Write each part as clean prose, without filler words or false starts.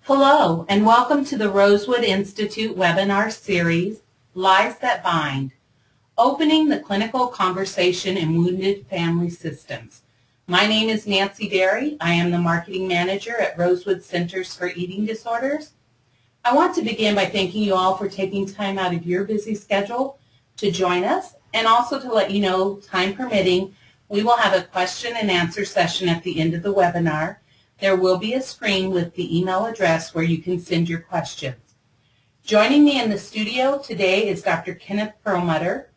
Hello, and welcome to the Rosewood Institute webinar series, Lives That Bind, Opening the Clinical Conversation in Wounded Family Systems. My name is Nancy Derry. I am the Marketing Manager at Rosewood Centers for Eating Disorders. I want to begin by thanking you all for taking time out of your busy schedule to join us, and also to let you know, time permitting, we will have a question and answer session at the end of the webinar. There will be a screen with the email address where you can send your questions. Joining me in the studio today is Dr. Kenneth Perlmutter.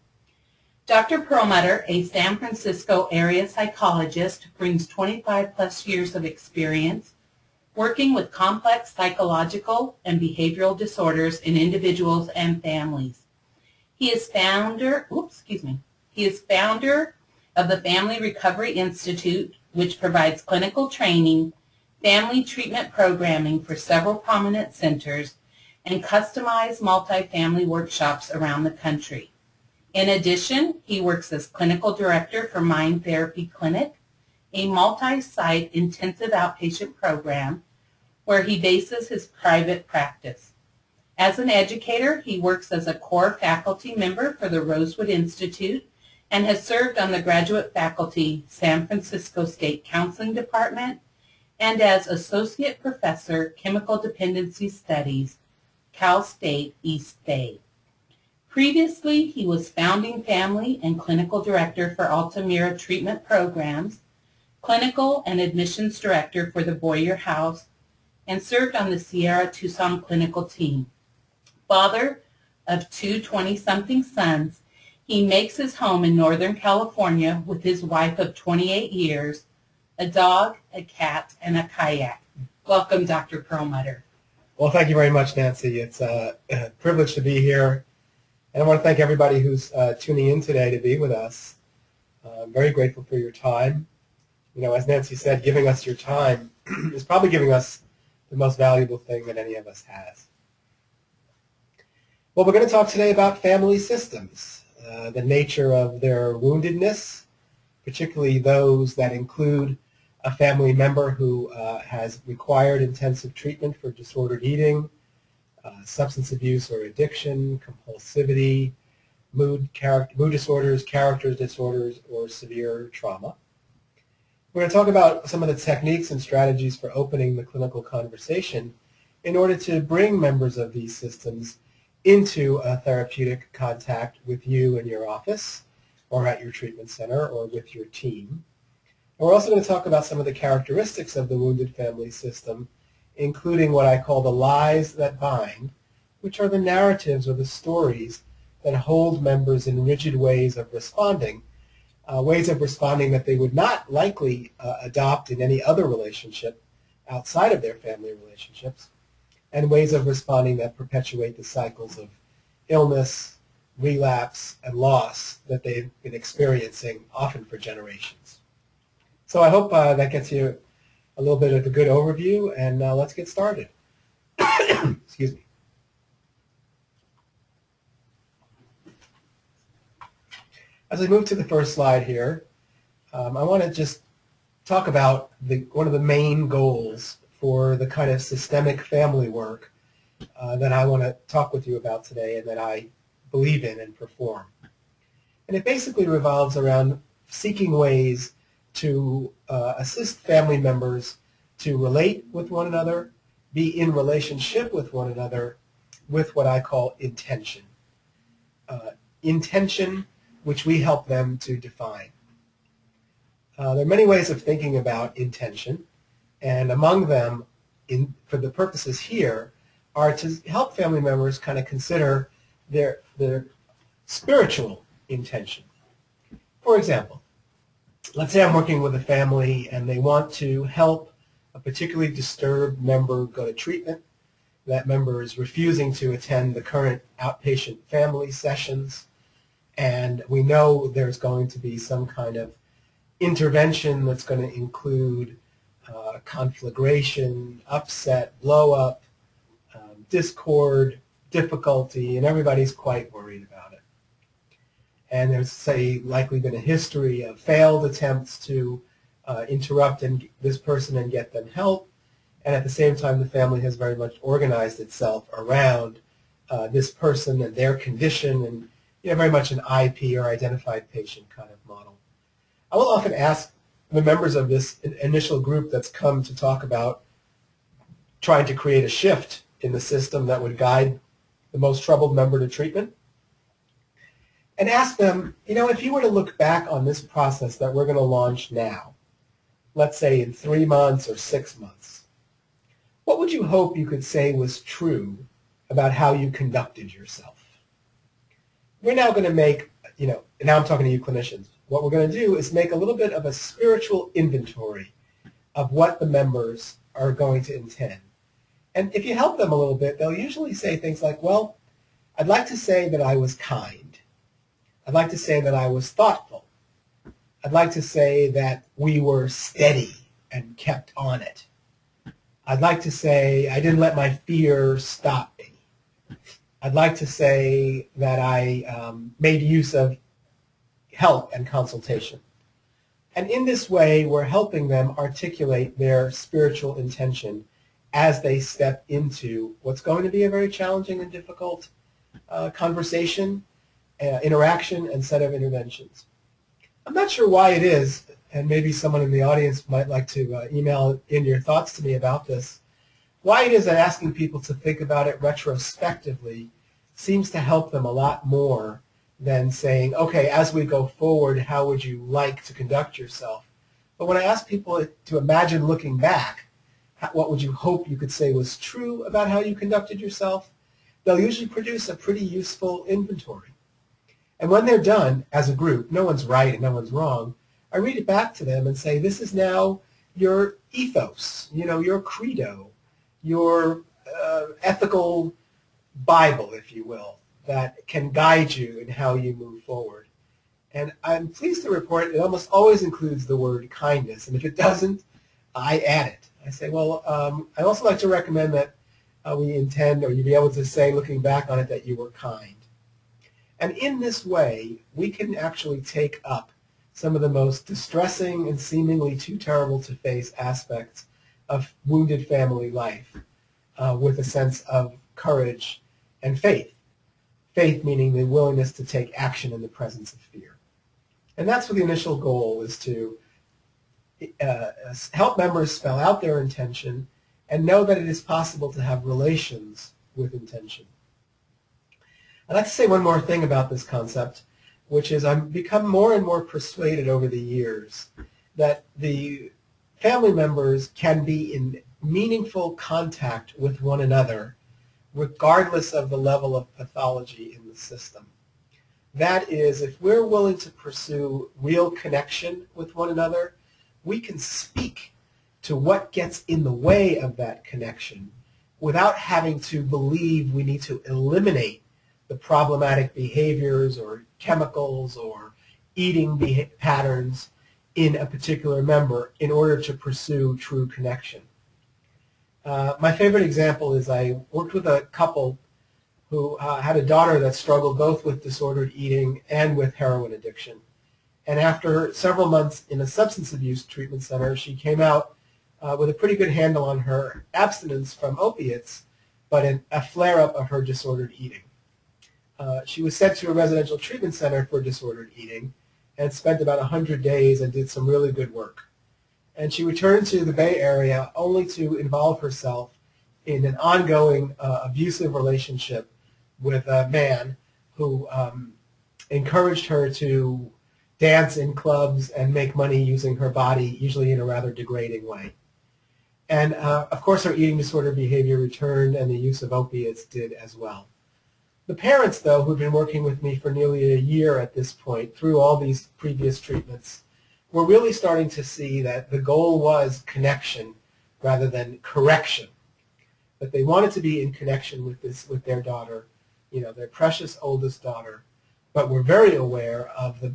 Dr. Perlmutter, a San Francisco area psychologist, brings 25 plus years of experience working with complex psychological and behavioral disorders in individuals and families. He is founder of the Family Recovery Institute, which provides clinical training, family treatment programming for several prominent centers, and customized multifamily workshops around the country. In addition, he works as clinical director for Mind Therapy Clinic, a multi-site intensive outpatient program where he bases his private practice. As an educator, he works as a core faculty member for the Rosewood Institute and has served on the graduate faculty San Francisco State Counseling Department and as Associate Professor, Chemical Dependency Studies, Cal State East Bay. Previously, he was founding family and clinical director for Altamira Treatment Programs, clinical and admissions director for the Boyer House, and served on the Sierra Tucson clinical team. Father of two 20-something sons, he makes his home in Northern California with his wife of 28 years, a dog, a cat, and a kayak. Welcome, Dr. Perlmutter. Well, thank you very much, Nancy. It's a privilege to be here. And I want to thank everybody who's tuning in today to be with us. I'm very grateful for your time. You know, as Nancy said, giving us your time is probably giving us the most valuable thing that any of us has. Well, we're going to talk today about family systems, the nature of their woundedness, particularly those that include a family member who has required intensive treatment for disordered eating, substance abuse or addiction, compulsivity, mood disorders, character disorders, or severe trauma. We're going to talk about some of the techniques and strategies for opening the clinical conversation in order to bring members of these systems into a therapeutic contact with you in your office or at your treatment center or with your team. And we're also going to talk about some of the characteristics of the wounded family system, including what I call the lies that bind, which are the narratives or the stories that hold members in rigid ways of responding that they would not likely adopt in any other relationship outside of their family relationships, and ways of responding that perpetuate the cycles of illness, relapse, and loss that they've been experiencing often for generations. So I hope that gets you a little bit of a good overview, and let's get started. Excuse me. As we move to the first slide here, I want to just talk about one of the main goals for the kind of systemic family work that I want to talk with you about today and that I believe in and perform. And it basically revolves around seeking ways to assist family members to relate with one another, be in relationship with one another with what I call intention. Intention, which we help them to define. There are many ways of thinking about intention, and among them, for the purposes here, are to help family members kind of consider their spiritual intention. For example, let's say I'm working with a family and they want to help a particularly disturbed member go to treatment. That member is refusing to attend the current outpatient family sessions, and we know there's going to be some kind of intervention that's going to include conflagration, upset, blow-up, discord, difficulty, and everybody's quite worried about it. And there's, say, likely been a history of failed attempts to interrupt this person and get them help, and at the same time the family has very much organized itself around this person and their condition, and very much an IP or identified patient kind of model. I will often ask the members of this initial group that's come to talk about trying to create a shift in the system that would guide the most troubled member to treatment, and ask them, if you were to look back on this process that we're going to launch now, let's say in 3 months or 6 months, what would you hope you could say was true about how you conducted yourself? We're now going to make, now I'm talking to you clinicians, what we're going to do is make a little bit of a spiritual inventory of what the members are going to intend. And if you help them a little bit, they'll usually say things like, well, I'd like to say that I was kind. I'd like to say that I was thoughtful. I'd like to say that we were steady and kept on it. I'd like to say I didn't let my fear stop me. I'd like to say that I made use of help and consultation. And in this way, we're helping them articulate their spiritual intention as they step into what's going to be a very challenging and difficult conversation, interaction, and set of interventions. I'm not sure why it is, and maybe someone in the audience might like to email in your thoughts to me about this, why it is that asking people to think about it retrospectively seems to help them a lot more than saying, okay, as we go forward, how would you like to conduct yourself? But when I ask people to imagine looking back, what would you hope you could say was true about how you conducted yourself, they'll usually produce a pretty useful inventory. And when they're done as a group, no one's right and no one's wrong, I read it back to them and say, this is now your ethos, your credo, your ethical Bible, if you will, that can guide you in how you move forward. And I'm pleased to report it almost always includes the word kindness, and if it doesn't, I add it. I say, well, I'd also like to recommend that we intend, or you'd be able to say, looking back on it, that you were kind. And in this way, we can actually take up some of the most distressing and seemingly too terrible to face aspects of wounded family life with a sense of courage and faith. Faith meaning the willingness to take action in the presence of fear. And that's what the initial goal is, to help members spell out their intention and know that it is possible to have relations with intention. I'd like to say one more thing about this concept, which is I've become more and more persuaded over the years that the family members can be in meaningful contact with one another regardless of the level of pathology in the system. That is, if we're willing to pursue real connection with one another, we can speak to what gets in the way of that connection without having to believe we need to eliminate the problematic behaviors or chemicals or eating patterns in a particular member in order to pursue true connection. My favorite example is I worked with a couple who had a daughter that struggled both with disordered eating and with heroin addiction. And after several months in a substance abuse treatment center, she came out with a pretty good handle on her abstinence from opiates, but a flare-up of her disordered eating. She was sent to a residential treatment center for disordered eating and spent about 100 days and did some really good work. And she returned to the Bay Area only to involve herself in an ongoing abusive relationship with a man who encouraged her to dance in clubs and make money using her body, usually in a rather degrading way. And of course her eating disorder behavior returned, and the use of opiates did as well. The parents, though, who've been working with me for nearly a year at this point through all these previous treatments, were really starting to see that the goal was connection rather than correction. That they wanted to be in connection with their daughter, their precious oldest daughter, but were very aware of the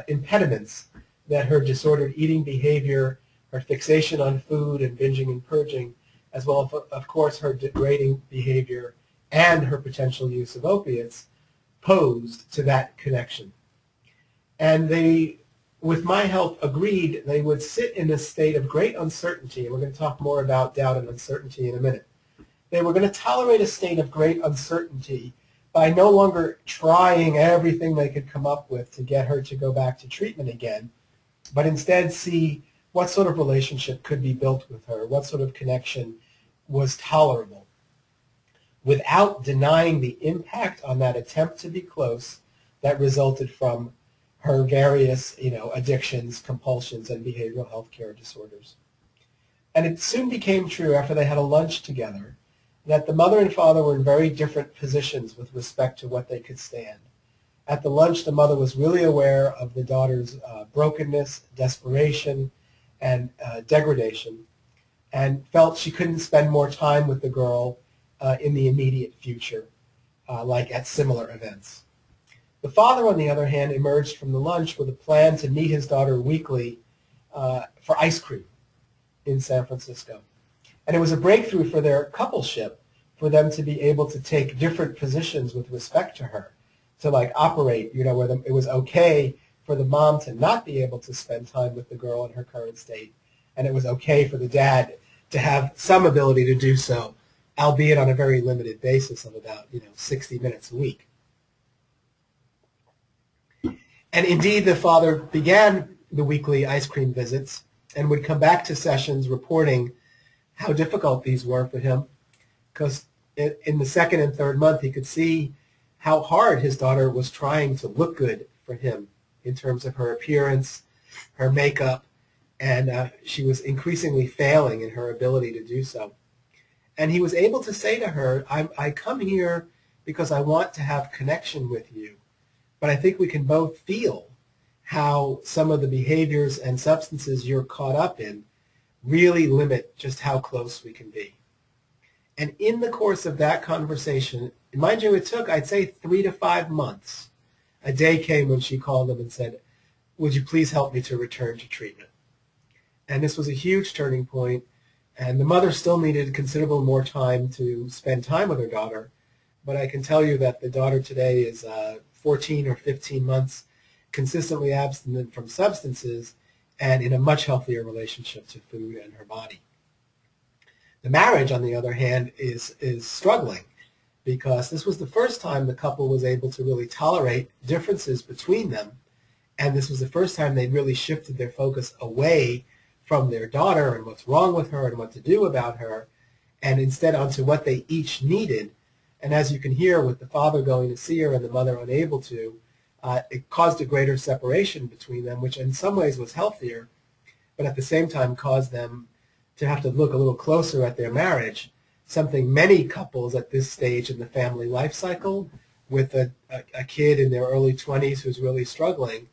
impediments that her disordered eating behavior, her fixation on food and binging and purging, as well as, of course, her degrading behavior and her potential use of opiates posed to that connection. And they with my help, agreed they would sit in a state of great uncertainty, and we're going to talk more about doubt and uncertainty in a minute. They were going to tolerate a state of great uncertainty by no longer trying everything they could come up with to get her to go back to treatment again, but instead see what sort of relationship could be built with her, what sort of connection was tolerable, without denying the impact on that attempt to be close that resulted from her various, addictions, compulsions, and behavioral health care disorders. And it soon became true after they had a lunch together that the mother and father were in very different positions with respect to what they could stand. At the lunch, the mother was really aware of the daughter's brokenness, desperation, and degradation, and felt she couldn't spend more time with the girl in the immediate future, like at similar events. The father, on the other hand, emerged from the lunch with a plan to meet his daughter weekly for ice cream in San Francisco. And it was a breakthrough for their coupleship for them to be able to take different positions with respect to her, to operate, where it was okay for the mom to not be able to spend time with the girl in her current state, and it was okay for the dad to have some ability to do so, albeit on a very limited basis of about 60 minutes a week. And indeed, the father began the weekly ice cream visits and would come back to sessions reporting how difficult these were for him, because in the second and third month he could see how hard his daughter was trying to look good for him in terms of her appearance, her makeup, and she was increasingly failing in her ability to do so. And he was able to say to her, I come here because I want to have connection with you, but I think we can both feel how some of the behaviors and substances you're caught up in really limit just how close we can be. And in the course of that conversation, mind you, it took, I'd say, 3 to 5 months. A day came when she called him and said, would you please help me to return to treatment? And this was a huge turning point, and the mother still needed considerable more time to spend time with her daughter. But I can tell you that the daughter today is 14 or 15 months consistently abstinent from substances and in a much healthier relationship to food and her body. The marriage, on the other hand, is struggling because this was the first time the couple was able to really tolerate differences between them, and this was the first time they really shifted their focus away from their daughter and what's wrong with her and what to do about her, and instead onto what they each needed. And as you can hear, with the father going to see her and the mother unable to, it caused a greater separation between them, which in some ways was healthier, but at the same time caused them to have to look a little closer at their marriage, something many couples at this stage in the family life cycle, with a kid in their early 20s who's really struggling,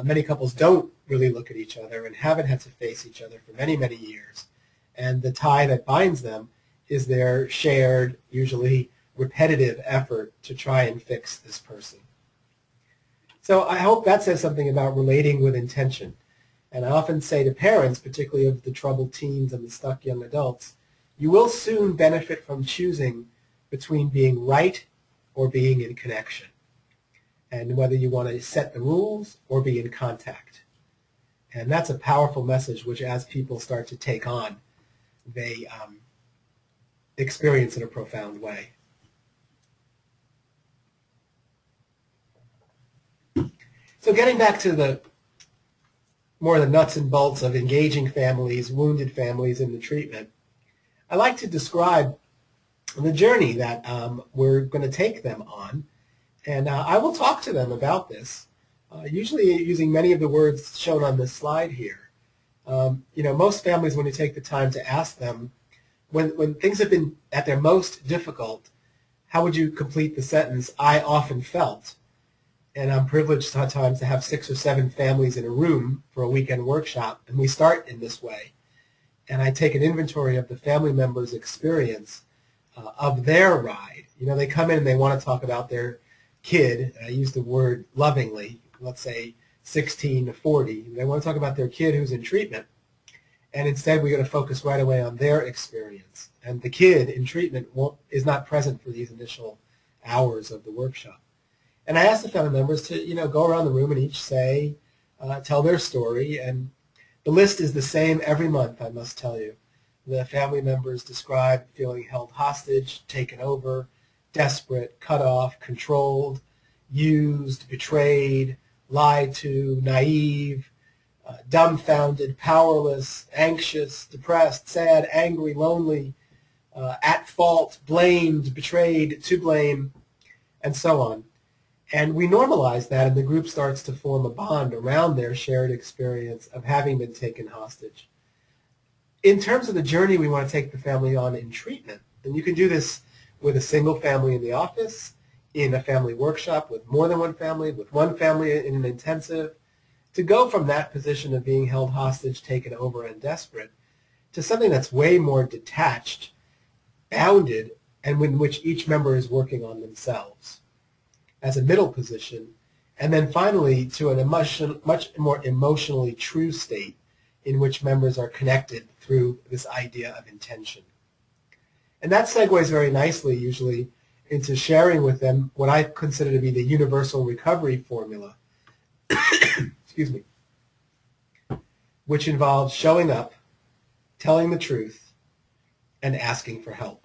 many couples don't really look at each other and haven't had to face each other for many, many years. And the tie that binds them is their shared, usually repetitive effort to try and fix this person. So I hope that says something about relating with intention. And I often say to parents, particularly of the troubled teens and the stuck young adults, you will soon benefit from choosing between being right or being in connection, and whether you want to set the rules or be in contact. And that's a powerful message which, as people start to take on, they experience in a profound way. So getting back to the more the nuts and bolts of engaging families, wounded families in the treatment, I like to describe the journey that we're going to take them on. And I will talk to them about this, usually using many of the words shown on this slide here. Most families, when you take the time to ask them, when things have been at their most difficult, how would you complete the sentence, I often felt? And I'm privileged at times to have 6 or 7 families in a room for a weekend workshop, and we start in this way. And I take an inventory of the family members' experience of their ride. They come in and they want to talk about their kid, and I use the word lovingly, let's say 16 to 40. They want to talk about their kid who's in treatment, and instead we're going to focus right away on their experience. And the kid in treatment is not present for these initial hours of the workshop. And I asked the family members to, go around the room and each say tell their story, and the list is the same every month, I must tell you. The family members describe feeling held hostage, taken over, desperate, cut off, controlled, used, betrayed, lied to, naive, dumbfounded, powerless, anxious, depressed, sad, angry, lonely, at fault, blamed, betrayed, to blame, and so on. And we normalize that, and the group starts to form a bond around their shared experience of having been taken hostage. In terms of the journey we want to take the family on in treatment, and you can do this with a single family in the office, in a family workshop with more than one family, with one family in an intensive, to go from that position of being held hostage, taken over, and desperate, to something that's way more detached, bounded, and in which each member is working on themselves as a middle position, and then finally to a much more emotionally true state in which members are connected through this idea of intention. And that segues very nicely usually into sharing with them what I consider to be the universal recovery formula, excuse me, which involves showing up, telling the truth, and asking for help.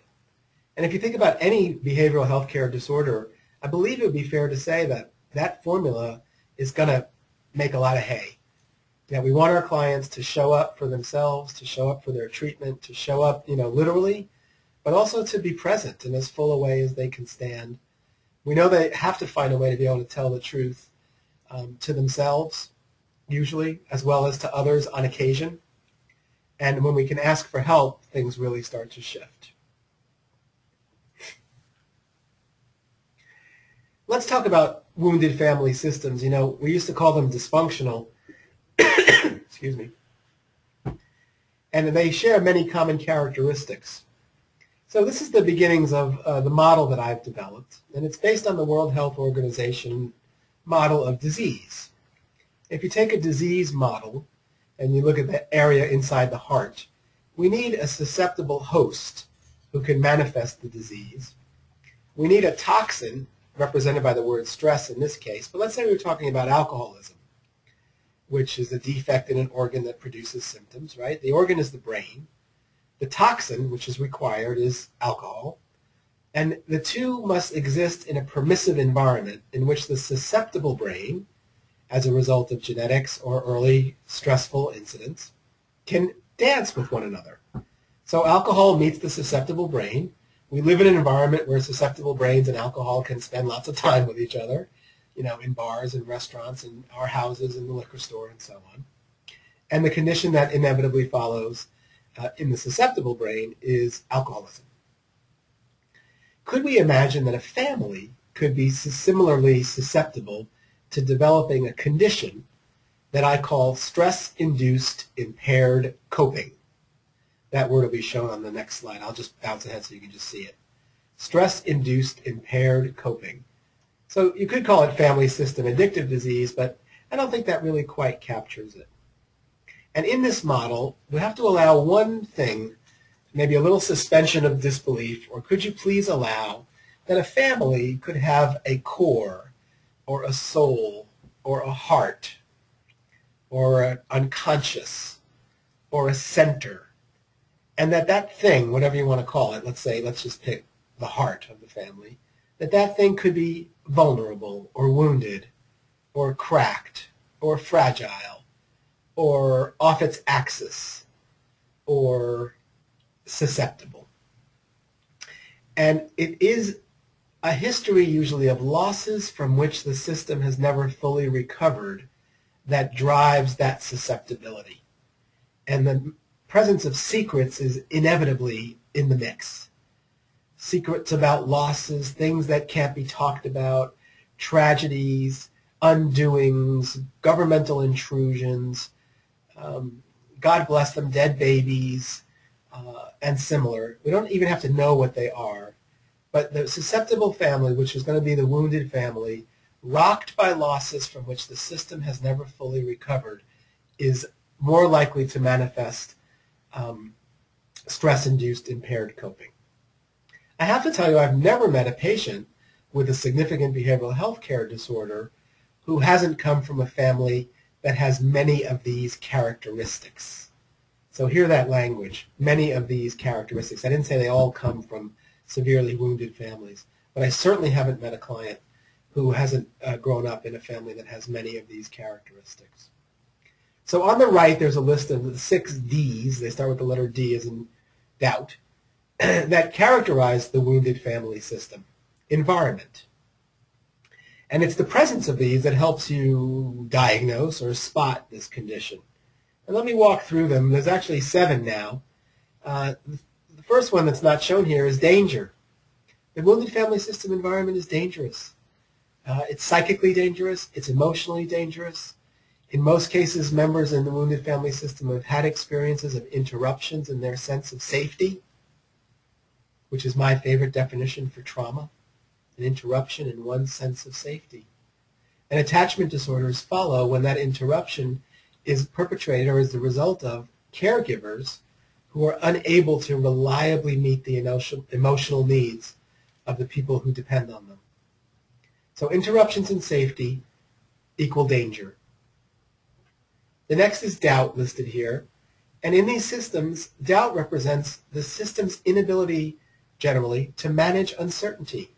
And if you think about any behavioral health care disorder, I believe it would be fair to say that that formula is going to make a lot of hay. Yeah, we want our clients to show up for themselves, to show up for their treatment, to show up, literally, but also to be present in as full a way as they can stand. We know they have to find a way to be able to tell the truth to themselves, usually, as well as to others on occasion. And when we can ask for help, things really start to shift. Let's talk about wounded family systems. We used to call them dysfunctional. Excuse me. And they share many common characteristics. So this is the beginnings of the model that I've developed, and it's based on the World Health Organization model of disease. If you take a disease model and you look at the area inside the heart, we need a susceptible host who can manifest the disease. We need a toxin, represented by the word stress in this case, but let's say we were talking about alcoholism, which is a defect in an organ that produces symptoms, right? The organ is the brain. The toxin, which is required, is alcohol. And the two must exist in a permissive environment in which the susceptible brain, as a result of genetics or early stressful incidents, can dance with one another. So alcohol meets the susceptible brain. We live in an environment where susceptible brains and alcohol can spend lots of time with each other, in bars and restaurants and our houses and the liquor store and so on. And the condition that inevitably follows in the susceptible brain is alcoholism. Could we imagine that a family could be similarly susceptible to developing a condition that I call stress-induced impaired coping? That word will be shown on the next slide. I'll just bounce ahead so you can just see it. Stress-induced impaired coping. So you could call it family system addictive disease, but I don't think that really quite captures it. And in this model, we have to allow one thing, maybe a little suspension of disbelief, or could you please allow that a family could have a core, or a soul, or a heart, or an unconscious, or a center, and that thing, whatever you want to call it, let's just pick the heart of the family, that thing could be vulnerable or wounded or cracked or fragile or off its axis or susceptible. And it is a history usually of losses from which the system has never fully recovered that drives that susceptibility. And the presence of secrets is inevitably in the mix. Secrets about losses, things that can't be talked about, tragedies, undoings, governmental intrusions, God bless them, dead babies, and similar. We don't even have to know what they are. But the susceptible family, which is going to be the wounded family, rocked by losses from which the system has never fully recovered, is more likely to manifest stress-induced impaired coping. I have to tell you, I've never met a patient with a significant behavioral health care disorder who hasn't come from a family that has many of these characteristics. So hear that language, many of these characteristics. I didn't say they all come from severely wounded families, but I certainly haven't met a client who hasn't grown up in a family that has many of these characteristics. So on the right, there's a list of the 6 Ds. They start with the letter D as in doubt, that characterize the wounded family system. Environment. And it's the presence of these that helps you diagnose or spot this condition. And let me walk through them. There's actually 7 now. The first one that's not shown here is danger. The wounded family system environment is dangerous. It's psychically dangerous. It's emotionally dangerous. In most cases, members in the wounded family system have had experiences of interruptions in their sense of safety, which is my favorite definition for trauma, an interruption in one's sense of safety. And attachment disorders follow when that interruption is perpetrated or is the result of caregivers who are unable to reliably meet the emotional needs of the people who depend on them. So interruptions in safety equal danger. The next is doubt listed here. And in these systems, doubt represents the system's inability, generally, to manage uncertainty.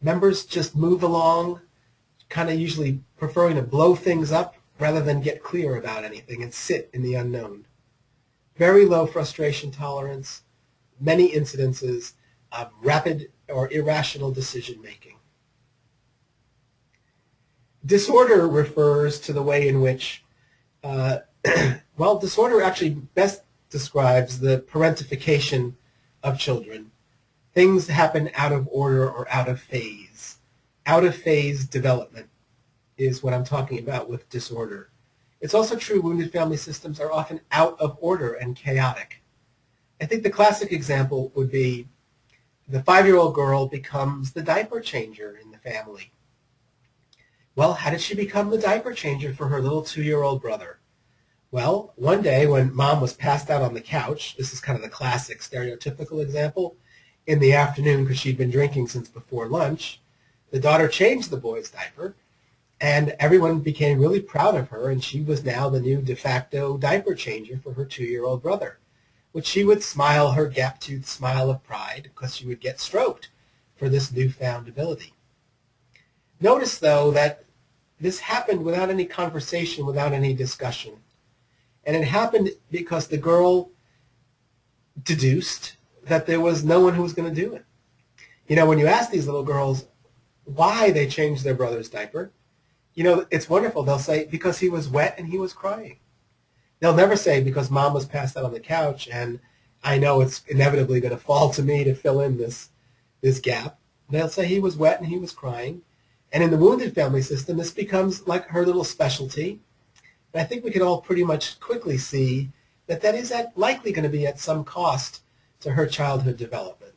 Members just move along, kind of usually preferring to blow things up rather than get clear about anything and sit in the unknown. Very low frustration tolerance, many incidences of rapid or irrational decision making. Disorder refers to the way in which, well, disorder actually best describes the parentification of children. Things happen out of order or out of phase. Out of phase development is what I'm talking about with disorder. It's also true wounded family systems are often out of order and chaotic. I think the classic example would be the 5-year-old girl becomes the diaper changer in the family. Well, how did she become the diaper changer for her little 2-year-old brother? Well, one day when mom was passed out on the couch, this is kind of the classic stereotypical example, in the afternoon because she'd been drinking since before lunch, the daughter changed the boy's diaper, and everyone became really proud of her, and she was now the new de facto diaper changer for her 2-year-old brother, which she would smile her gap-toothed smile of pride because she would get stroked for this newfound ability. Notice, though, that this happened without any conversation, without any discussion. And it happened because the girl deduced that there was no one who was going to do it. You know, when you ask these little girls why they changed their brother's diaper, you know, it's wonderful. They'll say, because he was wet and he was crying. They'll never say, because mom was passed out on the couch and I know it's inevitably going to fall to me to fill in this gap. They'll say he was wet and he was crying. And in the wounded family system, this becomes like her little specialty. And I think we can all pretty much quickly see that that is likely going to be at some cost to her childhood development.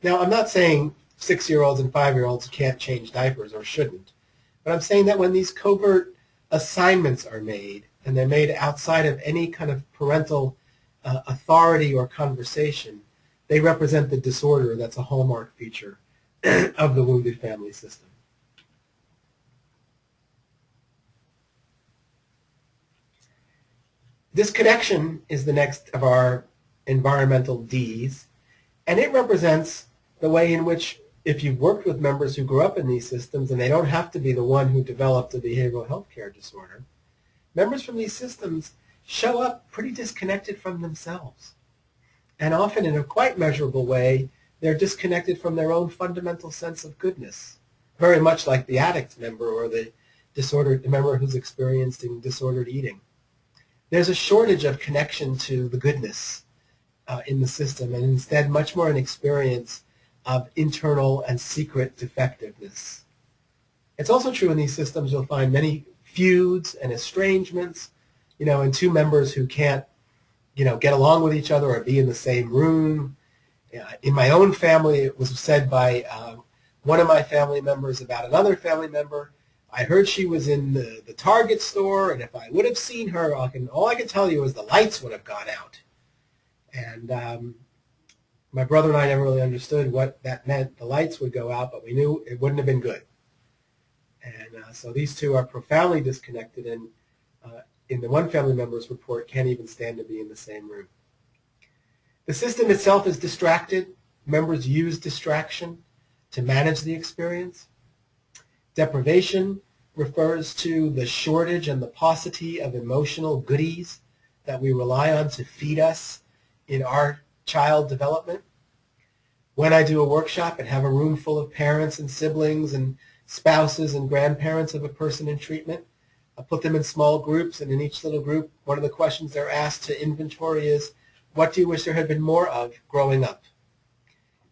Now, I'm not saying 6-year-olds and 5-year-olds can't change diapers or shouldn't, but I'm saying that when these covert assignments are made, and they're made outside of any kind of parental authority or conversation, they represent the disorder that's a hallmark feature of the wounded family system. Disconnection is the next of our environmental Ds, and it represents the way in which, if you've worked with members who grew up in these systems, and they don't have to be the one who developed a behavioral health care disorder, members from these systems show up pretty disconnected from themselves. And often in a quite measurable way, they're disconnected from their own fundamental sense of goodness, very much like the addict member or the member who's experiencing disordered eating. There's a shortage of connection to the goodness in the system, and instead much more an experience of internal and secret defectiveness. It's also true in these systems you'll find many feuds and estrangements, you know, and two members who can't, you know, get along with each other or be in the same room. In my own family, it was said by one of my family members about another family member, I heard she was in the Target store, and if I would have seen her, all I can tell you is the lights would have gone out. And my brother and I never really understood what that meant. The lights would go out, but we knew it wouldn't have been good. And so these two are profoundly disconnected, and in the one family member's report can't even stand to be in the same room. The system itself is distracted. Members use distraction to manage the experience. Deprivation refers to the shortage and the paucity of emotional goodies that we rely on to feed us in our child development. When I do a workshop and have a room full of parents and siblings and spouses and grandparents of a person in treatment, I put them in small groups, and in each little group, one of the questions they're asked to inventory is, what do you wish there had been more of growing up?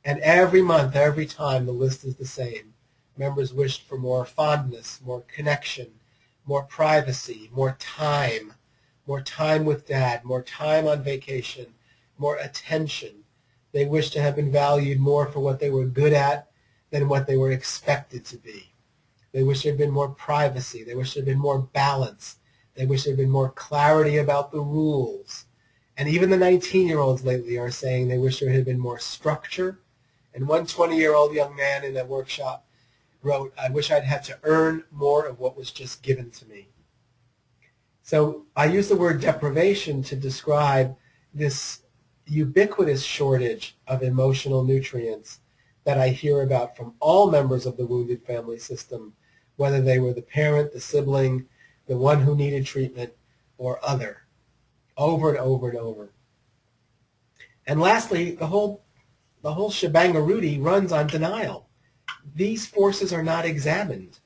And every month, every time, the list is the same. Members wished for more fondness, more connection, more privacy, more time with dad, more time on vacation, more attention. They wished to have been valued more for what they were good at than what they were expected to be. They wish there had been more privacy. They wish there had been more balance. They wish there had been more clarity about the rules. And even the 19-year-olds lately are saying they wish there had been more structure. And one 20-year-old young man in a workshop wrote, I wish I'd had to earn more of what was just given to me. So I use the word deprivation to describe this ubiquitous shortage of emotional nutrients that I hear about from all members of the wounded family system, whether they were the parent, the sibling, the one who needed treatment, or other, over and over and over. And lastly, the whole shebangarooty runs on denial. These forces are not examined.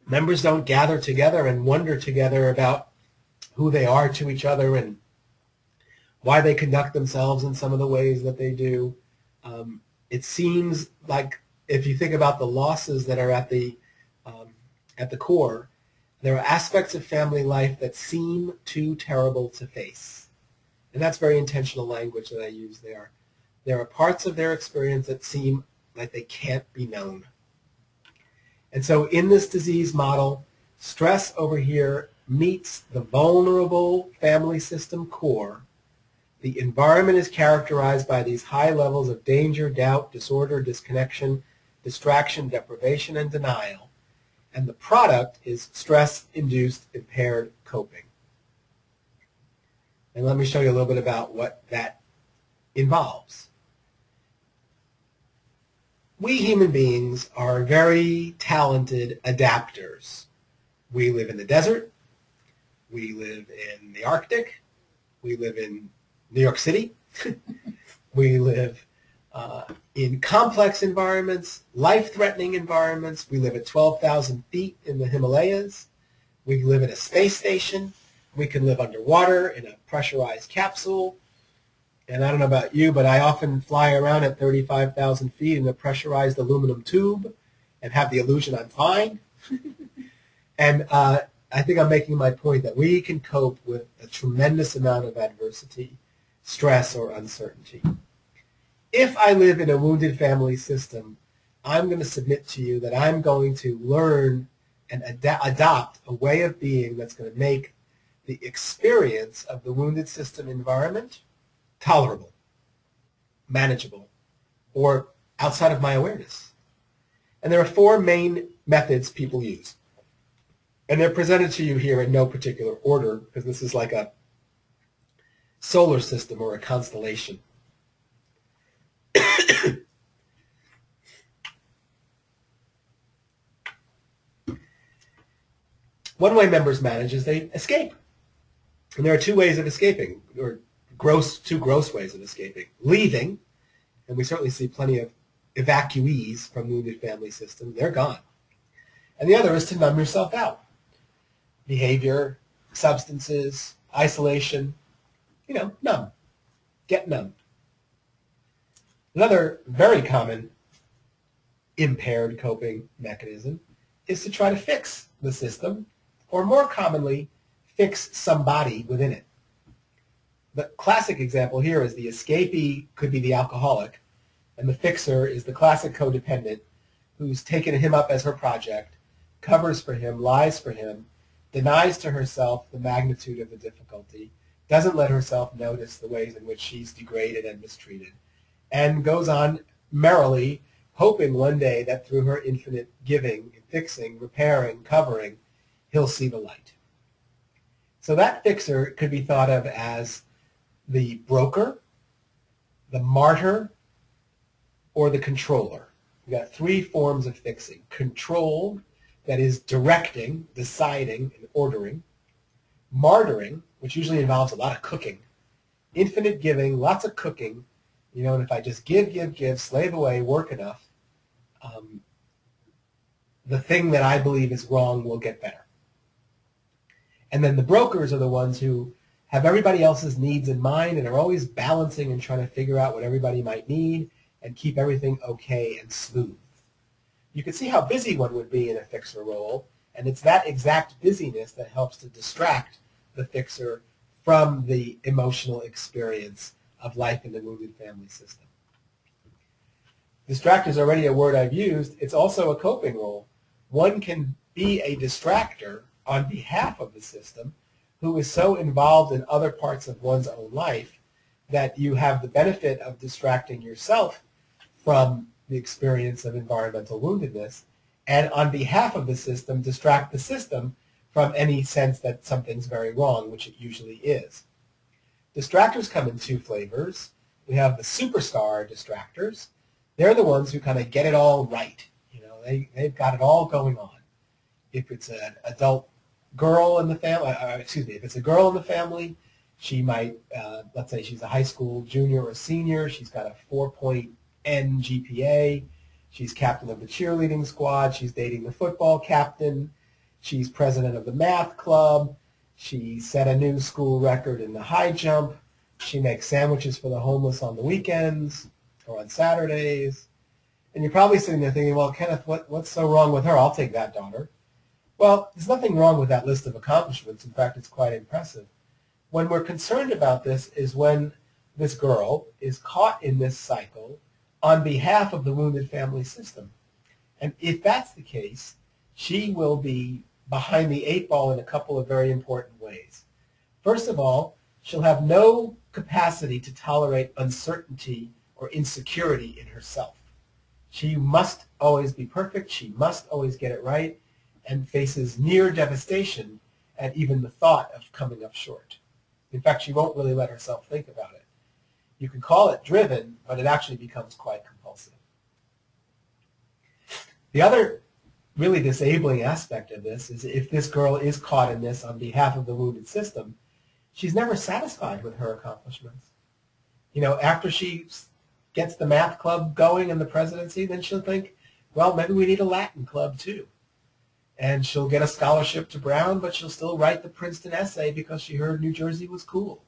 Members don't gather together and wonder together about who they are to each other and why they conduct themselves in some of the ways that they do. It seems like if you think about the losses that are at the core, there are aspects of family life that seem too terrible to face. And that's very intentional language that I use there. There are parts of their experience that seem like they can't be known. And so in this disease model, stress over here meets the vulnerable family system core. The environment is characterized by these high levels of danger, doubt, disorder, disconnection, distraction, deprivation, and denial. And the product is stress-induced impaired coping. And let me show you a little bit about what that involves. We human beings are very talented adapters. We live in the desert. We live in the Arctic. We live in New York City. We live in complex environments, life-threatening environments. We live at 12,000 feet in the Himalayas. We live in a space station. We can live underwater in a pressurized capsule. And I don't know about you, but I often fly around at 35,000 feet in a pressurized aluminum tube and have the illusion I'm fine. And I think I'm making my point that we can cope with a tremendous amount of adversity, stress, or uncertainty. If I live in a wounded family system, I'm going to submit to you that I'm going to learn and adopt a way of being that's going to make the experience of the wounded system environment tolerable, manageable, or outside of my awareness. And there are four main methods people use. And they're presented to you here in no particular order because this is like a solar system or a constellation. One way members manage is they escape. And there are two ways of escaping, or two gross ways of escaping. Leaving, and we certainly see plenty of evacuees from the wounded family system. They're gone. And the other is to numb yourself out. Behavior, substances, isolation, numb. Get numb. Another very common impaired coping mechanism is to try to fix the system, or more commonly, fix somebody within it. The classic example here is the escapee could be the alcoholic, and the fixer is the classic codependent who's taken him up as her project, covers for him, lies for him, denies to herself the magnitude of the difficulty, doesn't let herself notice the ways in which she's degraded and mistreated, and goes on merrily hoping one day that through her infinite giving, fixing, repairing, covering, he'll see the light. So that fixer could be thought of as the broker, the martyr, or the controller. We've got three forms of fixing. Control, that is directing, deciding, and ordering. Martyring, which usually involves a lot of cooking. Infinite giving, lots of cooking. You know, and if I just give, slave away, work enough, the thing that I believe is wrong will get better. And then the brokers are the ones who have everybody else's needs in mind and are always balancing and trying to figure out what everybody might need and keep everything okay and smooth. You can see how busy one would be in a fixer role, and it's that exact busyness that helps to distract the fixer from the emotional experience of life in the wounded family system. Distract is already a word I've used. It's also a coping role. One can be a distractor on behalf of the system who is so involved in other parts of one's own life that you have the benefit of distracting yourself from the experience of environmental woundedness, and on behalf of the system, distract the system from any sense that something's very wrong, which it usually is. Distractors come in two flavors. We have the superstar distractors. They're the ones who kind of get it all right. You know, they've got it all going on. If it's an adult girl in the family, if it's a girl in the family, she might, let's say she's a high school junior or senior, she's got a 4.0 GPA, she's captain of the cheerleading squad, she's dating the football captain, she's president of the math club, she set a new school record in the high jump, she makes sandwiches for the homeless on the weekends or on Saturdays, and you're probably sitting there thinking, well, Kenneth, what's so wrong with her? I'll take that daughter. Well, there's nothing wrong with that list of accomplishments. In fact, it's quite impressive. When we're concerned about this is when this girl is caught in this cycle on behalf of the wounded family system. And if that's the case, she will be behind the eight ball in a couple of very important ways. First of all, she'll have no capacity to tolerate uncertainty or insecurity in herself. She must always be perfect. She must always get it right, and faces near devastation at even the thought of coming up short. In fact, she won't really let herself think about it. You can call it driven, but it actually becomes quite compulsive. The other really disabling aspect of this is if this girl is caught in this on behalf of the wounded system, she's never satisfied with her accomplishments. You know, after she gets the math club going and the presidency, then she'll think, well, maybe we need a Latin club too. And she'll get a scholarship to Brown, but she'll still write the Princeton essay because she heard New Jersey was cool.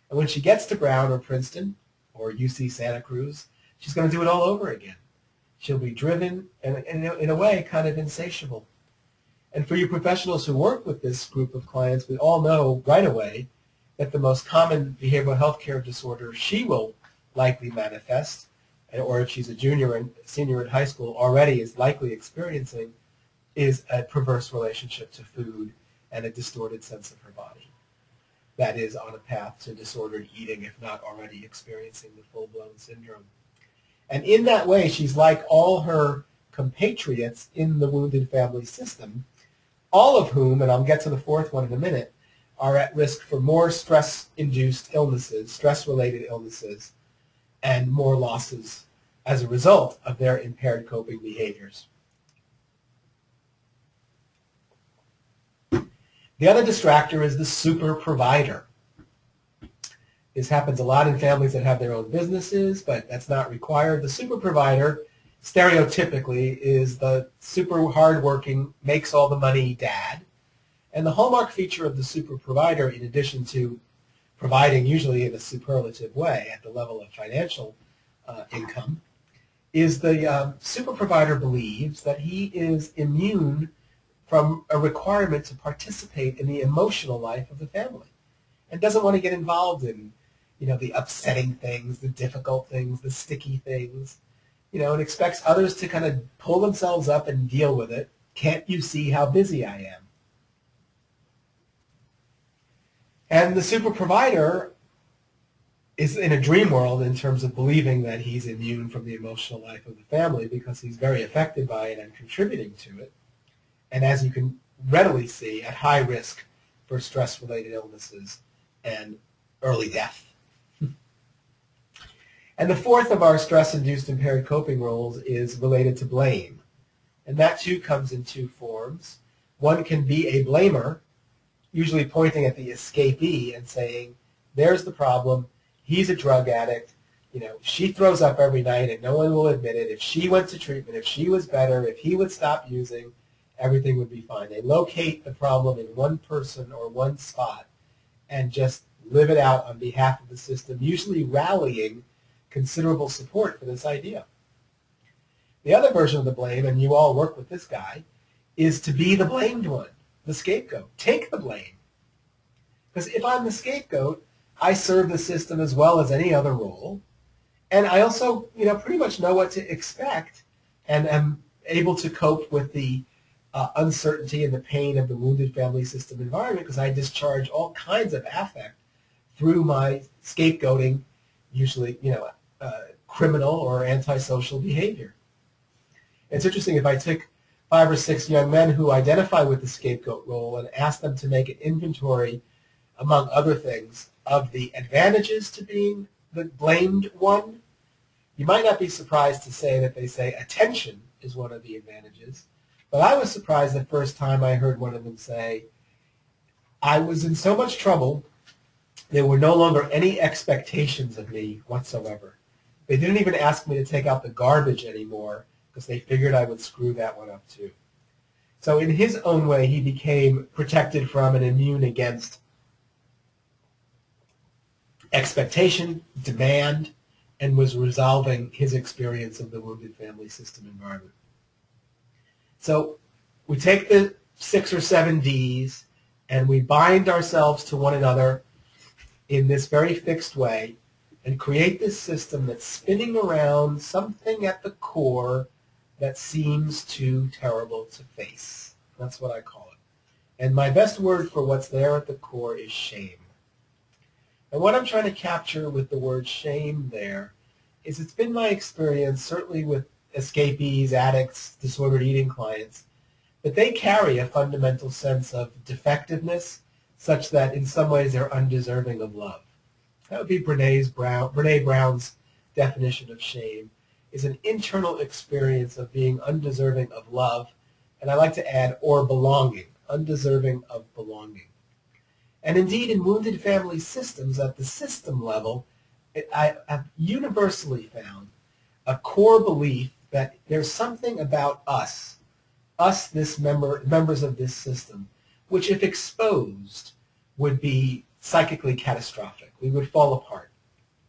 And when she gets to Brown or Princeton or UC Santa Cruz, she's going to do it all over again. She'll be driven and in a way kind of insatiable. And for you professionals who work with this group of clients, we all know right away that the most common behavioral health care disorder she will likely manifest, or if she's a junior and senior in high school already is likely experiencing, is a perverse relationship to food and a distorted sense of her body that is on a path to disordered eating, if not already experiencing the full-blown syndrome. And in that way, she's like all her compatriots in the wounded family system, all of whom, and I'll get to the fourth one in a minute, are at risk for more stress-induced illnesses, stress-related illnesses, and more losses as a result of their impaired coping behaviors. The other distractor is the super provider. This happens a lot in families that have their own businesses, but that's not required. The super provider, stereotypically, is the super hardworking, makes all the money dad. And the hallmark feature of the super provider, in addition to providing usually in a superlative way at the level of financial income, is the super provider believes that he is immune from a requirement to participate in the emotional life of the family and doesn't want to get involved in, you know, the upsetting things, the difficult things, the sticky things, you know, and expects others to kind of pull themselves up and deal with it. Can't you see how busy I am? And the super provider is in a dream world in terms of believing that he's immune from the emotional life of the family because he's very affected by it and contributing to it. And as you can readily see, at high risk for stress-related illnesses and early death. And the fourth of our stress-induced impaired coping roles is related to blame. And that too comes in two forms. One can be a blamer, usually pointing at the escapee and saying, there's the problem, he's a drug addict, she throws up every night and no one will admit it. If she went to treatment, if she was better, if he would stop using, everything would be fine. They locate the problem in one person or one spot and just live it out on behalf of the system, usually rallying considerable support for this idea. The other version of the blame, and you all work with this guy, is to be the blamed one, the scapegoat. Take the blame. Because if I'm the scapegoat, I serve the system as well as any other role, and I also, pretty much know what to expect and am able to cope with the uncertainty and the pain of the wounded family system environment because I discharge all kinds of affect through my scapegoating, usually, criminal or antisocial behavior. It's interesting, if I took 5 or 6 young men who identify with the scapegoat role and ask them to make an inventory, among other things, of the advantages to being the blamed one, you might not be surprised to say that they say attention is one of the advantages. But I was surprised the first time I heard one of them say, I was in so much trouble, there were no longer any expectations of me whatsoever. They didn't even ask me to take out the garbage anymore because they figured I would screw that one up too. So in his own way, he became protected from and immune against expectation, demand, and was resolving his experience of the wounded family system environment. So we take the 6 or 7 Ds and we bind ourselves to one another in this very fixed way and create this system that's spinning around something at the core that seems too terrible to face. That's what I call it. And my best word for what's there at the core is shame. And what I'm trying to capture with the word shame there is it's been my experience, certainly with escapees, addicts, disordered eating clients, that they carry a fundamental sense of defectiveness such that in some ways they're undeserving of love. That would be Brene Brown's definition of shame, is an internal experience of being undeserving of love, and I like to add, or belonging, undeserving of belonging. And indeed, in wounded family systems, at the system level, I have universally found a core belief that there's something about us, members of this system, which if exposed would be psychically catastrophic. We would fall apart.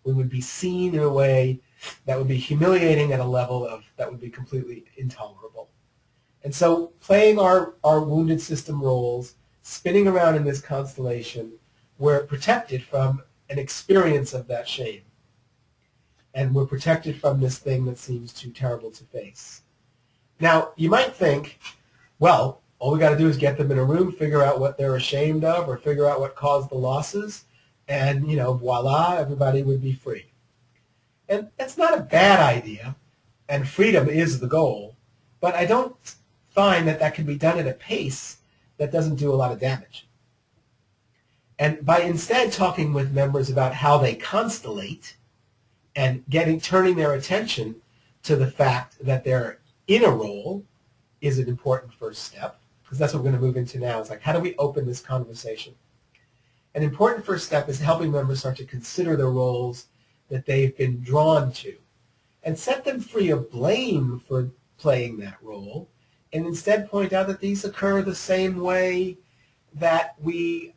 We would be seen in a way that would be humiliating at a level that would be completely intolerable. And so playing our wounded system roles, spinning around in this constellation, we're protected from an experience of that shame. And we're protected from this thing that seems too terrible to face. Now, you might think, well, all we got to do is get them in a room, figure out what they're ashamed of, or figure out what caused the losses, and, voila, everybody would be free. And that's not a bad idea, and freedom is the goal, but I don't find that that can be done at a pace that doesn't do a lot of damage. And by instead talking with members about how they constellate and turning their attention to the fact that they're in a role is an important first step, because that's what we're going to move into now. It's like, how do we open this conversation? An important first step is helping members start to consider the roles that they've been drawn to and set them free of blame for playing that role, and instead point out that these occur the same way that we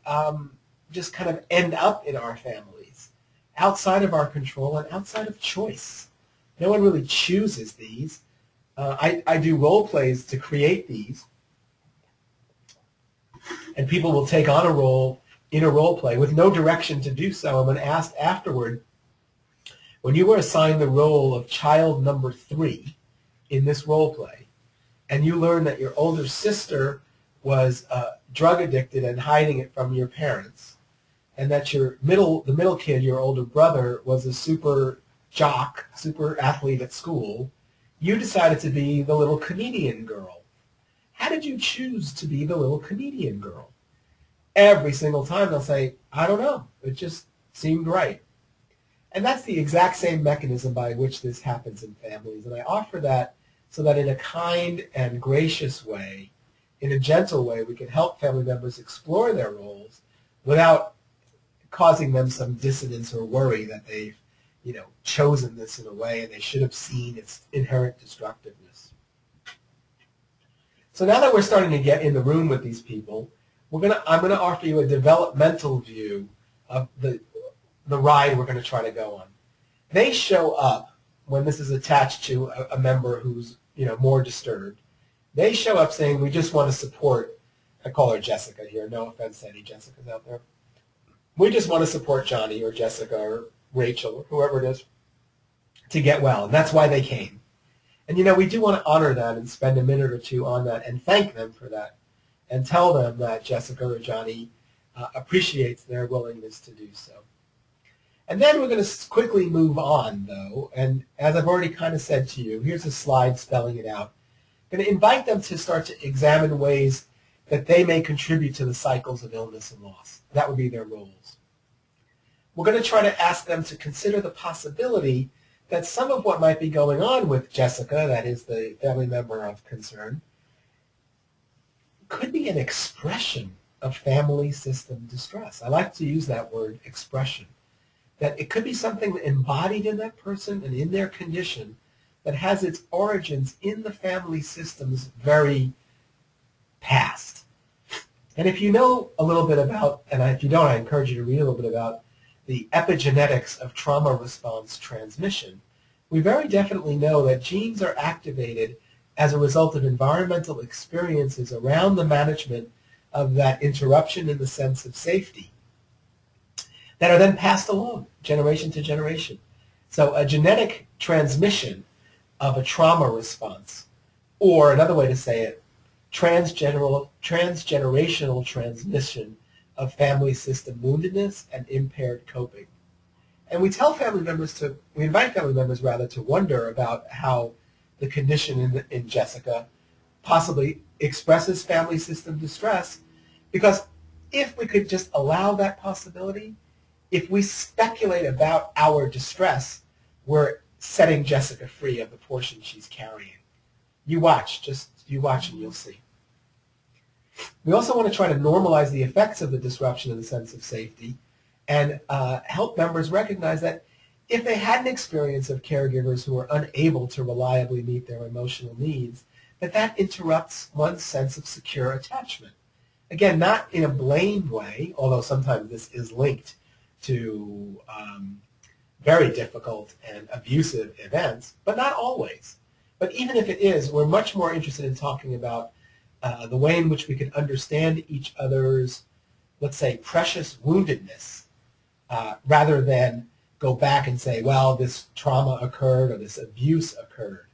just kind of end up in our families, outside of our control and outside of choice. No one really chooses these. I do role plays to create these, and people will take on a role in a role play with no direction to do so, and when asked afterward, when you were assigned the role of child number 3 in this role play, and you learned that your older sister was drug addicted and hiding it from your parents, and that the middle kid, your older brother, was a super jock, super athlete at school, you decided to be the little comedian girl. How did you choose to be the little comedian girl? Every single time they'll say, I don't know, it just seemed right. And that's the exact same mechanism by which this happens in families. And I offer that so that in a kind and gracious way, in a gentle way, we can help family members explore their roles without causing them some dissonance or worry that they've, chosen this in a way and they should have seen its inherent destructiveness. So now that we're starting to get in the room with these people, I'm going to offer you a developmental view of the ride we're going to try to go on. They show up when this is attached to a member who's more disturbed. They show up saying, we just want to support, I call her Jessica here, no offense to any Jessicas out there. We just want to support Johnny or Jessica or Rachel or whoever it is to get well. And that's why they came. And we do want to honor that and spend a minute or two on that and thank them for that and tell them that Jessica or Johnny appreciates their willingness to do so. And then we're going to quickly move on, though, and as I've already kind of said to you, here's a slide spelling it out. I'm going to invite them to start to examine ways that they may contribute to the cycles of illness and loss. That would be their roles. We're going to try to ask them to consider the possibility that some of what might be going on with Jessica, that is the family member of concern, could be an expression of family system distress. I like to use that word, expression. That it could be something embodied in that person and in their condition that has its origins in the family system's very past. And if you know a little bit about, and if you don't, I encourage you to read a little bit about the epigenetics of trauma response transmission, we very definitely know that genes are activated as a result of environmental experiences around the management of that interruption in the sense of safety that are then passed along generation to generation. So a genetic transmission of a trauma response, or another way to say it, transgenerational transmission of family system woundedness and impaired coping. And we invite family members to wonder about how the condition in Jessica possibly expresses family system distress, because if we could just allow that possibility, if we speculate about our distress, we're setting Jessica free of the portion she's carrying. You watch and you'll see. We also want to try to normalize the effects of the disruption in the sense of safety and help members recognize that if they had an experience of caregivers who are unable to reliably meet their emotional needs, that interrupts one's sense of secure attachment. Again, not in a blame way, although sometimes this is linked to very difficult and abusive events, but not always. But even if it is, we're much more interested in talking about the way in which we can understand each other's, let's say, precious woundedness, rather than go back and say, well, this trauma occurred or this abuse occurred.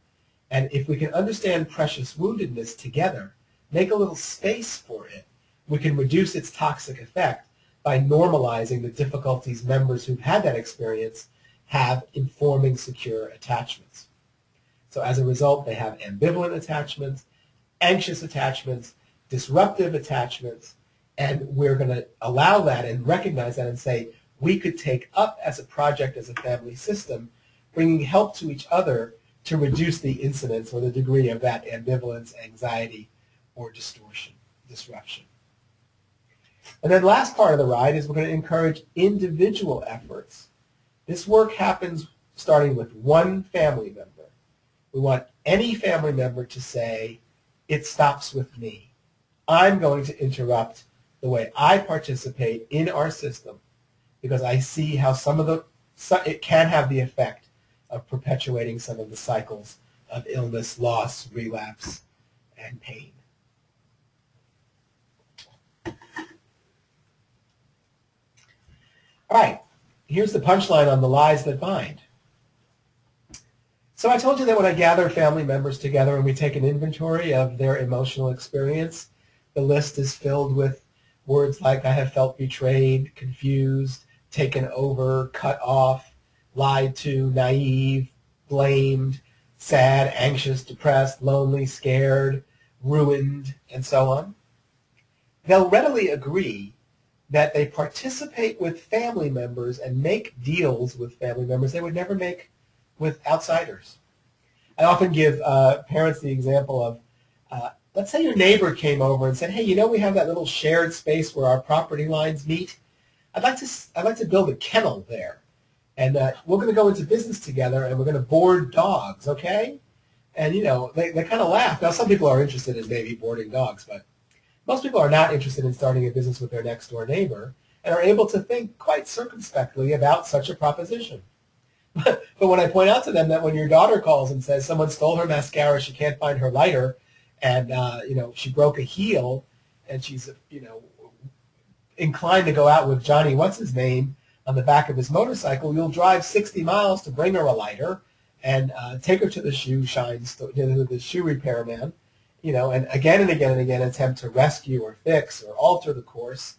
And if we can understand precious woundedness together, make a little space for it, we can reduce its toxic effect by normalizing the difficulties members who've had that experience have in forming secure attachments. So as a result, they have ambivalent attachments, anxious attachments, disruptive attachments, and we're going to allow that and recognize that and say, we could take up as a project, as a family system, bringing help to each other to reduce the incidence or the degree of that ambivalence, anxiety, or disruption. And then last part of the ride is we're going to encourage individual efforts. This work happens starting with one family member. We want any family member to say, it stops with me. I'm going to interrupt the way I participate in our system because I see how it can have the effect of perpetuating some of the cycles of illness, loss, relapse, and pain. All right, here's the punchline on the lies that bind. So I told you that when I gather family members together and we take an inventory of their emotional experience, the list is filled with Words like I have felt betrayed, confused, taken over, cut off, lied to, naive, blamed, sad, anxious, depressed, lonely, scared, ruined, and so on. They'll readily agree that they participate with family members and make deals with family members they would never make with outsiders. I often give parents the example of, let's say your neighbor came over and said, hey, you know we have that little shared space where our property lines meet? I'd like to build a kennel there. And we're going to go into business together and we're going to board dogs, okay? And, you know, they kind of laugh. Now, some people are interested in maybe boarding dogs, but most people are not interested in starting a business with their next-door neighbor and are able to think quite circumspectly about such a proposition. But when I point out to them that when your daughter calls and says someone stole her mascara, she can't find her lighter, and, you know, she broke a heel, and she's, you know, inclined to go out with Johnny what's-his-name on the back of his motorcycle, you'll drive 60 miles to bring her a lighter and take her to the shoe to the shoe repairman, you know, and again attempt to rescue or fix or alter the course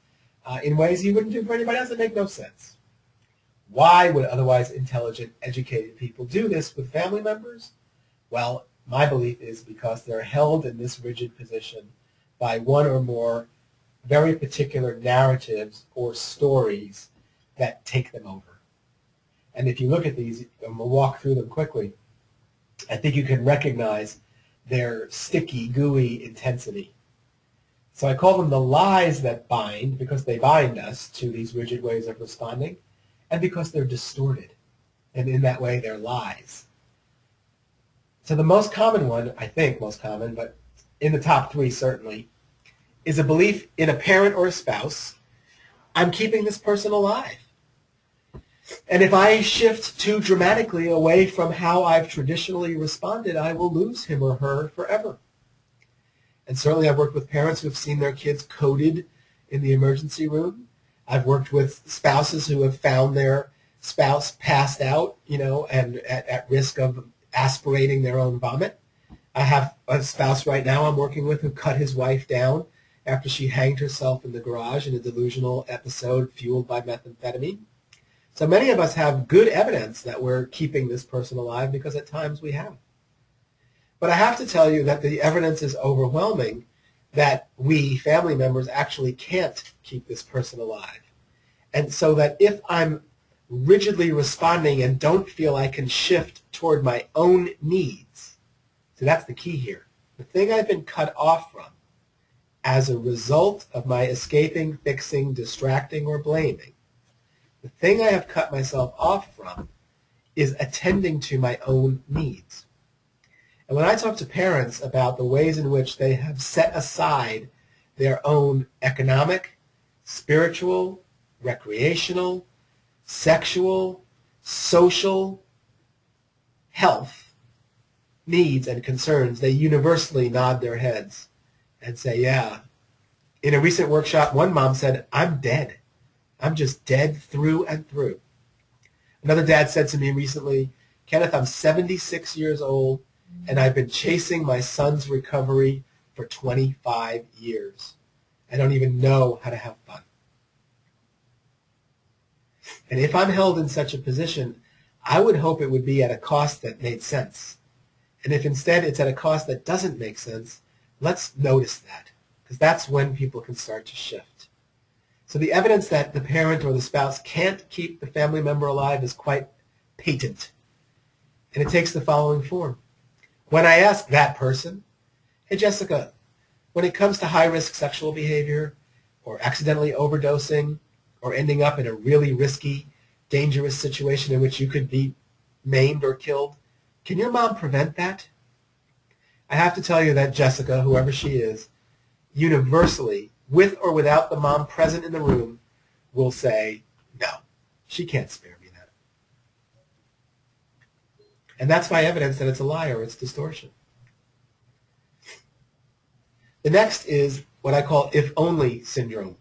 in ways you wouldn't do for anybody else that make no sense. Why would otherwise intelligent, educated people do this with family members? Well, my belief is because they're held in this rigid position by one or more very particular narratives or stories that take them over. And if you look at these, and we'll walk through them quickly, I think you can recognize their sticky, gooey intensity. So I call them the lies that bind because they bind us to these rigid ways of responding, and because they're distorted. And in that way, they're lies. So the most common one, I think most common, but in the top three certainly, is a belief in a parent or a spouse, I'm keeping this person alive. And if I shift too dramatically away from how I've traditionally responded, I will lose him or her forever. And certainly I've worked with parents who have seen their kids coded in the emergency room. I've worked with spouses who have found their spouse passed out, you know, and at risk of aspirating their own vomit. I have a spouse right now I'm working with who cut his wife down after she hanged herself in the garage in a delusional episode fueled by methamphetamine. So many of us have good evidence that we're keeping this person alive because at times we have. But I have to tell you that the evidence is overwhelming that we, family members, actually can't keep this person alive. And so that if I'm rigidly responding and don't feel I can shift toward my own needs, so that's the key here, the thing I've been cut off from as a result of my escaping, fixing, distracting, or blaming, the thing I have cut myself off from is attending to my own needs. And when I talk to parents about the ways in which they have set aside their own economic, spiritual, recreational, sexual, social, health needs and concerns, they universally nod their heads and say, yeah. In a recent workshop, one mom said, I'm dead. I'm just dead through and through. Another dad said to me recently, Kenneth, I'm 76 years old, and I've been chasing my son's recovery for 25 years. I don't even know how to have fun. And if I'm held in such a position, I would hope it would be at a cost that made sense. And if instead it's at a cost that doesn't make sense, let's notice that, because that's when people can start to shift. So the evidence that the parent or the spouse can't keep the family member alive is quite patent. And it takes the following form. When I ask that person, hey, Jessica, when it comes to high-risk sexual behavior or accidentally overdosing or ending up in a really risky, dangerous situation in which you could be maimed or killed, can your mom prevent that? I have to tell you that Jessica, whoever she is, universally, with or without the mom present in the room, will say, no, she can't spare me that. And that's my evidence that it's a lie or it's distortion. The next is what I call if-only syndrome.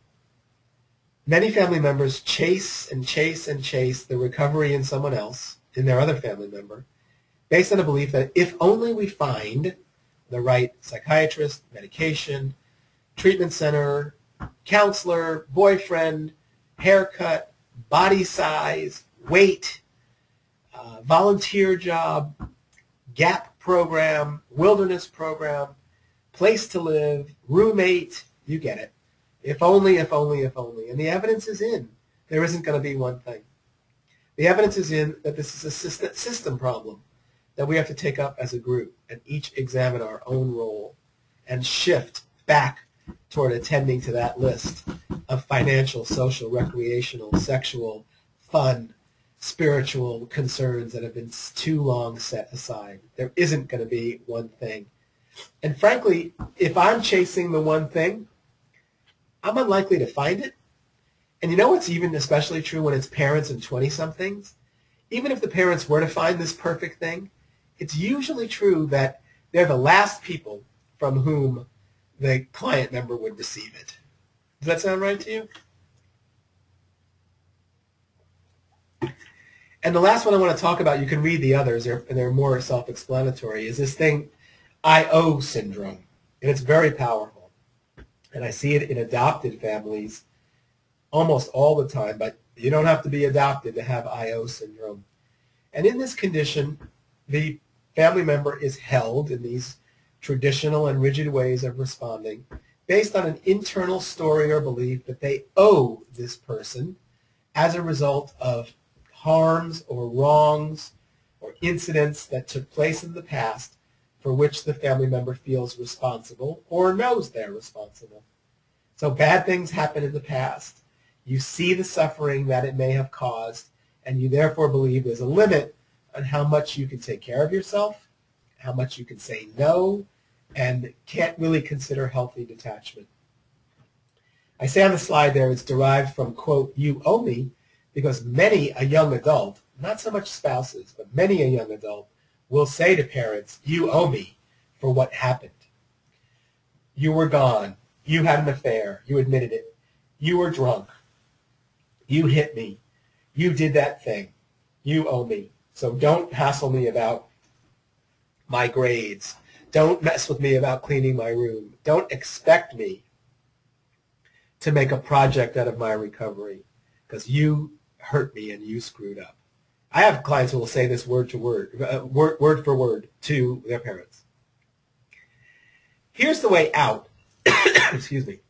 Many family members chase and chase and chase the recovery in someone else, in their other family member, based on a belief that if only we find the right psychiatrist, medication, treatment center, counselor, boyfriend, haircut, body size, weight, volunteer job, GAP program, wilderness program, place to live, roommate, you get it. If only, if only, if only. And the evidence is in. There isn't going to be one thing. The evidence is in that this is a system problem that we have to take up as a group and each examine our own role and shift back toward attending to that list of financial, social, recreational, sexual, fun, spiritual concerns that have been too long set aside. There isn't going to be one thing. And frankly, if I'm chasing the one thing, I'm unlikely to find it. And you know what's even especially true when it's parents and 20-somethings? Even if the parents were to find this perfect thing, it's usually true that they're the last people from whom the client member would receive it. Does that sound right to you? And the last one I want to talk about, you can read the others, they're more self-explanatory, is this thing, I-O syndrome. And it's very powerful. And I see it in adopted families almost all the time, but you don't have to be adopted to have I-O syndrome. And in this condition, the family member is held in these traditional and rigid ways of responding based on an internal story or belief that they owe this person as a result of harms or wrongs or incidents that took place in the past for which the family member feels responsible or knows they're responsible. So bad things happen in the past. You see the suffering that it may have caused, and you therefore believe there's a limit on how much you can take care of yourself, how much you can say no, and can't really consider healthy detachment. I say on the slide there it's derived from, quote, you owe me, because many a young adult, not so much spouses, but many a young adult will say to parents, you owe me for what happened. You were gone. You had an affair. You admitted it. You were drunk. You hit me. You did that thing. You owe me. So don't hassle me about my grades. Don't mess with me about cleaning my room. Don't expect me to make a project out of my recovery because you hurt me and you screwed up. I have clients who will say this word for word to their parents. Here's the way out. Excuse me.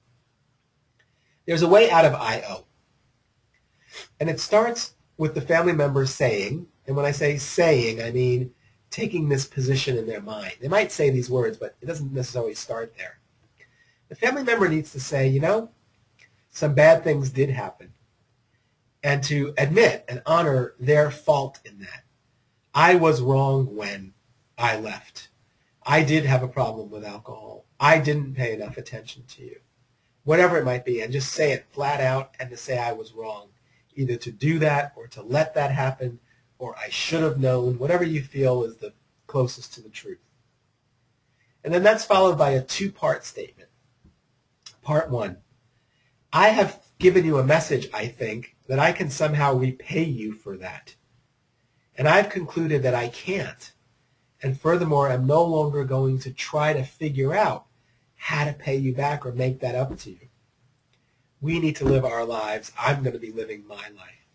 There's a way out of I-O. And it starts with the family member saying, and when I say saying, I mean taking this position in their mind. They might say these words, but it doesn't necessarily start there. The family member needs to say, you know, some bad things did happen, and to admit and honor their fault in that. I was wrong when I left. I did have a problem with alcohol. I didn't pay enough attention to you. Whatever it might be, and just say it flat out and to say I was wrong. Either to do that or to let that happen or I should have known, whatever you feel is the closest to the truth. And then that's followed by a two-part statement. Part one, I have given you a message, I think, that I can somehow repay you for that. And I've concluded that I can't. And furthermore, I'm no longer going to try to figure out how to pay you back or make that up to you. We need to live our lives. I'm going to be living my life.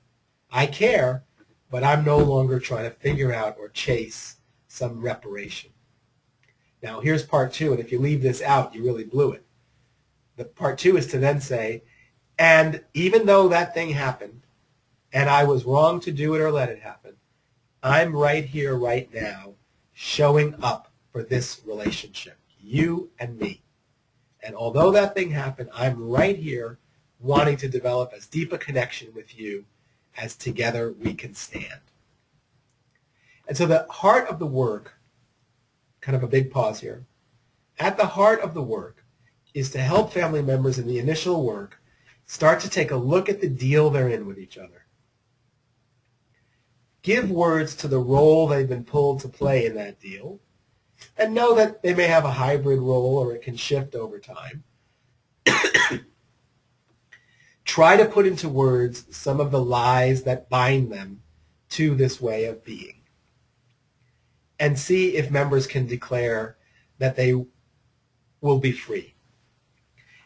I care, but I'm no longer trying to figure out or chase some reparation. Now, here's part two, and if you leave this out, you really blew it. The part two is to then say, and even though that thing happened, and I was wrong to do it or let it happen, I'm right here, right now, showing up for this relationship, you and me. And although that thing happened, I'm right here wanting to develop as deep a connection with you as together we can stand. And so the heart of the work, kind of a big pause here, at the heart of the work is to help family members in the initial work start to take a look at the deal they're in with each other. Give words to the role they've been pulled to play in that deal, and know that they may have a hybrid role or it can shift over time. Try to put into words some of the lies that bind them to this way of being. And see if members can declare that they will be free.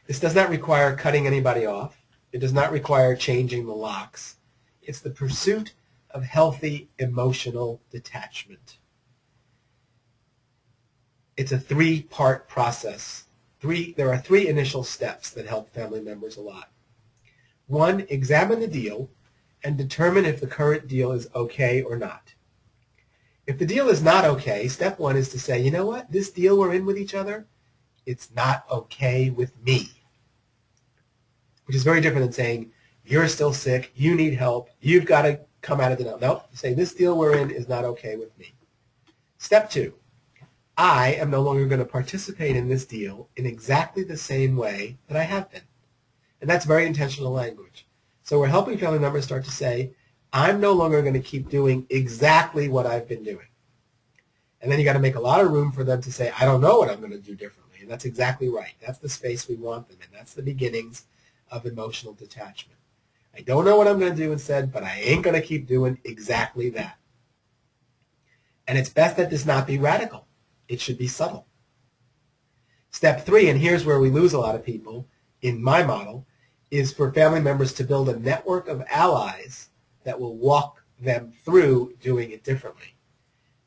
This does not require cutting anybody off. It does not require changing the locks. It's the pursuit of healthy emotional detachment. It's a three-part process. There are three initial steps that help family members a lot. One, examine the deal and determine if the current deal is okay or not. If the deal is not okay, step one is to say, you know what, this deal we're in with each other, it's not okay with me. Which is very different than saying, you're still sick, you need help, you've got to come out of the deal. No, you say, this deal we're in is not okay with me. Step two, I am no longer going to participate in this deal in exactly the same way that I have been. And that's very intentional language. So we're helping family members start to say, I'm no longer going to keep doing exactly what I've been doing. And then you got to make a lot of room for them to say, I don't know what I'm going to do differently. And that's exactly right. That's the space we want them in. That's the beginnings of emotional detachment. I don't know what I'm going to do instead, but I ain't going to keep doing exactly that. And it's best that this not be radical. It should be subtle. Step three, and here's where we lose a lot of people in my model, is for family members to build a network of allies that will walk them through doing it differently.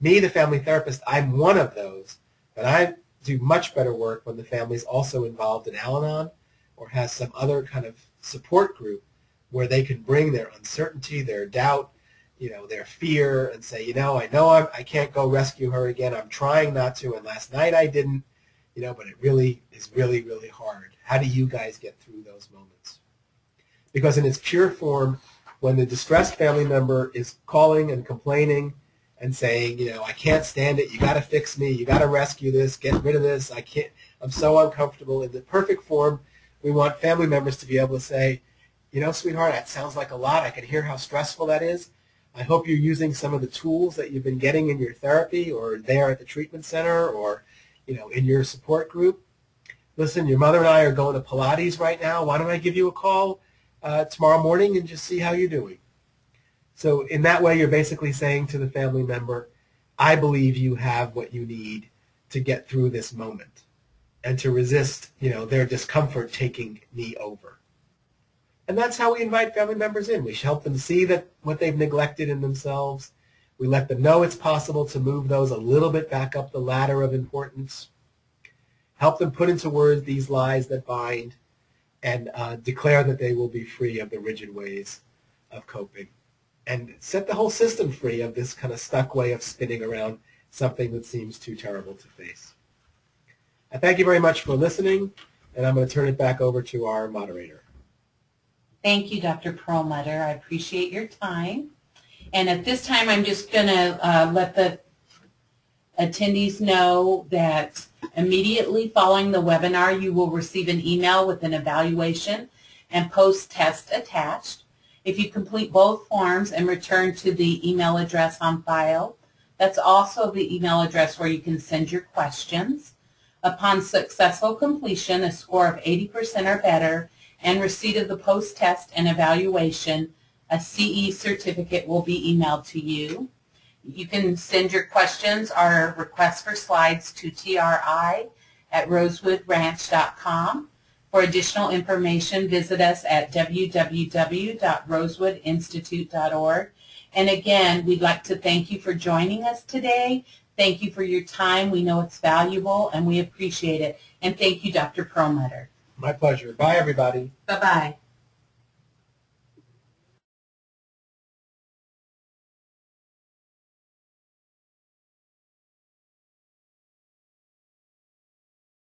Me, the family therapist, I'm one of those, but I do much better work when the family's also involved in Al-Anon or has some other kind of support group where they can bring their uncertainty, their doubt, their fear, and say, I know I can't go rescue her again. I'm trying not to, and last night I didn't, but it really is really, really hard. How do you guys get through those moments? Because in its pure form, when the distressed family member is calling and complaining and saying, I can't stand it, you got to fix me, you got to rescue this, get rid of this, I'm so uncomfortable. In the perfect form, we want family members to be able to say, sweetheart, that sounds like a lot. I can hear how stressful that is. I hope you're using some of the tools that you've been getting in your therapy or there at the treatment center or, in your support group. Listen, your mother and I are going to Pilates right now. Why don't I give you a call tomorrow morning and just see how you're doing? So in that way, you're basically saying to the family member, I believe you have what you need to get through this moment and to resist, their discomfort taking me over. And that's how we invite family members in. We help them see that what they've neglected in themselves. We let them know it's possible to move those a little bit back up the ladder of importance. Help them put into words these lies that bind and declare that they will be free of the rigid ways of coping. And set the whole system free of this kind of stuck way of spinning around something that seems too terrible to face. I thank you very much for listening, and I'm going to turn it back over to our moderator. Thank you, Dr. Perlmutter. I appreciate your time. And at this time, I'm just going to let the attendees know that immediately following the webinar, you will receive an email with an evaluation and post-test attached. If you complete both forms and return to the email address on file, that's also the email address where you can send your questions. Upon successful completion, a score of 80% or better, and receipt of the post-test and evaluation, a CE certificate will be emailed to you. You can send your questions or requests for slides to tri@rosewoodranch.com. For additional information, visit us at www.rosewoodinstitute.org. And again, we'd like to thank you for joining us today. Thank you for your time. We know it's valuable, and we appreciate it. And thank you, Dr. Perlmutter. My pleasure. Bye, everybody. Bye-bye.